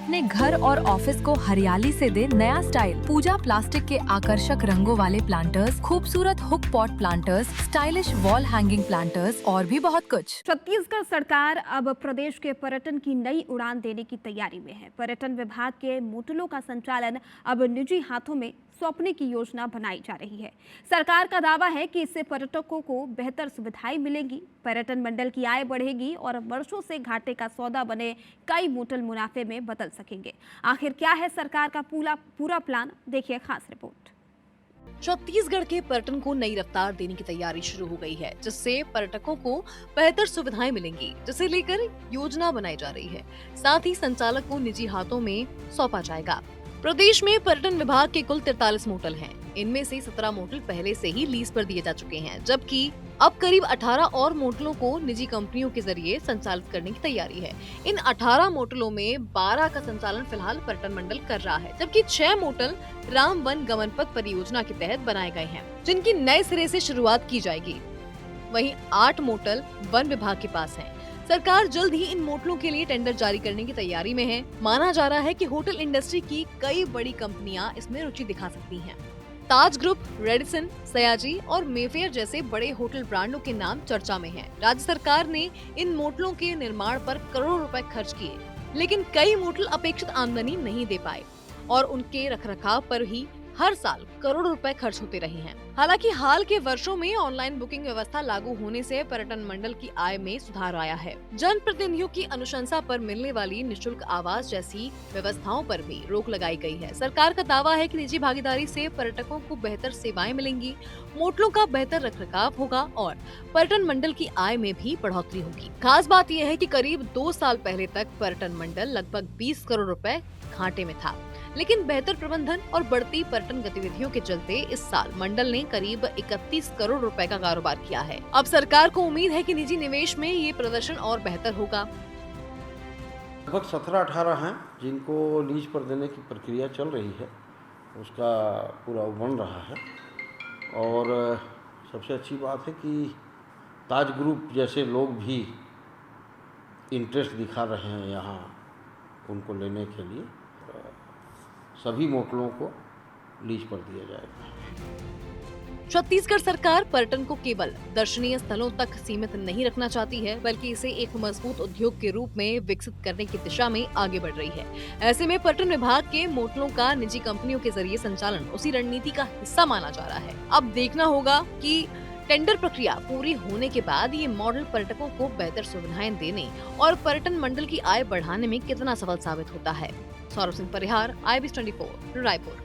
अपने घर और ऑफिस को हरियाली से दे नया स्टाइल। पूजा प्लास्टिक के आकर्षक रंगों वाले प्लांटर्स, खूबसूरत hook pot planters, stylish wall hanging planters और भी बहुत कुछ। छत्तीसगढ़ सरकार अब प्रदेश के पर्यटन की नई उड़ान देने की तैयारी में है। पर्यटन विभाग के मोटलों का संचालन अब निजी हाथों में सौंपने की योजना बनाई जा रही है। सरकार का दावा है कि इससे पर्यटकों को बेहतर सुविधाएं मिलेंगी, पर्यटन मंडल की आय बढ़ेगी और वर्षों से घाटे का सौदा बने कई मोटल मुनाफे में बदल सकेंगे। आखिर क्या है सरकार का पूरा प्लान, देखिए खास रिपोर्ट। छत्तीसगढ़ के पर्यटन को नई रफ्तार देने की तैयारी शुरू हो गई है, जिससे पर्यटकों को बेहतर सुविधाएं मिलेंगी, जिसे लेकर योजना बनाई जा रही है। साथ ही संचालक को निजी हाथों में सौंपा जाएगा। प्रदेश में पर्यटन विभाग के कुल 43 मोटल हैं। इनमें से 17 मोटल पहले से ही लीज पर दिए जा चुके हैं, जबकि अब करीब 18 और मोटलों को निजी कंपनियों के जरिए संचालित करने की तैयारी है। इन 18 मोटलों में 12 का संचालन फिलहाल पर्यटन मंडल कर रहा है, जबकि 6 मोटल राम वन गमन पथ परियोजना के तहत बनाए गए हैं, जिनकी नए सिरे से शुरुआत की जाएगी। वहीं 8 मोटल वन विभाग के पास हैं। सरकार जल्द ही इन मोटलों के लिए टेंडर जारी करने की तैयारी में है। माना जा रहा है कि होटल इंडस्ट्री की कई बड़ी कंपनियां इसमें रुचि दिखा सकती हैं। ताज ग्रुप, रेडिसन, सयाजी और मेफेयर जैसे बड़े होटल ब्रांडों के नाम चर्चा में हैं। राज्य सरकार ने इन मोटलों के निर्माण पर करोड़ों रुपए खर्च किए, लेकिन कई मोटल अपेक्षित आमदनी नहीं दे पाए और उनके रखरखाव पर ही हर साल करोड़ों रुपए खर्च होते रहे हैं। हालांकि हाल के वर्षों में ऑनलाइन बुकिंग व्यवस्था लागू होने से पर्यटन मंडल की आय में सुधार आया है। जन प्रतिनिधियों की अनुशंसा पर मिलने वाली निःशुल्क आवास जैसी व्यवस्थाओं पर भी रोक लगाई गई है। सरकार का दावा है कि निजी भागीदारी से पर्यटकों को बेहतर सेवाएं मिलेंगी, मोटलों का बेहतर रखरखाव होगा और पर्यटन मंडल की आय में भी बढ़ोतरी होगी। खास बात यह है कि करीब 2 साल पहले तक पर्यटन मंडल लगभग 20 करोड़ रुपए घाटे में था, लेकिन बेहतर प्रबंधन और बढ़ती पर्यटन गतिविधियों के चलते इस साल मंडल ने करीब 31 करोड़ रुपए का कारोबार किया है। अब सरकार को उम्मीद है कि निजी निवेश में ये प्रदर्शन और बेहतर होगा। लगभग 17-18 हैं जिनको लीज पर देने की प्रक्रिया चल रही है, उसका पूरा बन रहा है। और सबसे अच्छी बात है कि ताज ग्रुप जैसे लोग भी इंटरेस्ट दिखा रहे हैं यहाँ उनको लेने के लिए। सभी मोटलों को लीज पर दिया जाएगा। छत्तीसगढ़ सरकार पर्यटन को केवल दर्शनीय स्थलों तक सीमित नहीं रखना चाहती है, बल्कि इसे एक मजबूत उद्योग के रूप में विकसित करने की दिशा में आगे बढ़ रही है। ऐसे में पर्यटन विभाग के मोटलों का निजी कंपनियों के जरिए संचालन उसी रणनीति का हिस्सा माना जा रहा है। अब देखना होगा कि टेंडर प्रक्रिया पूरी होने के बाद ये मॉडल पर्यटकों को बेहतर सुविधाएं देने और पर्यटन मंडल की आय बढ़ाने में कितना सफल साबित होता है। सौरभ सिंह परिहार, IBS 24, रायपुर।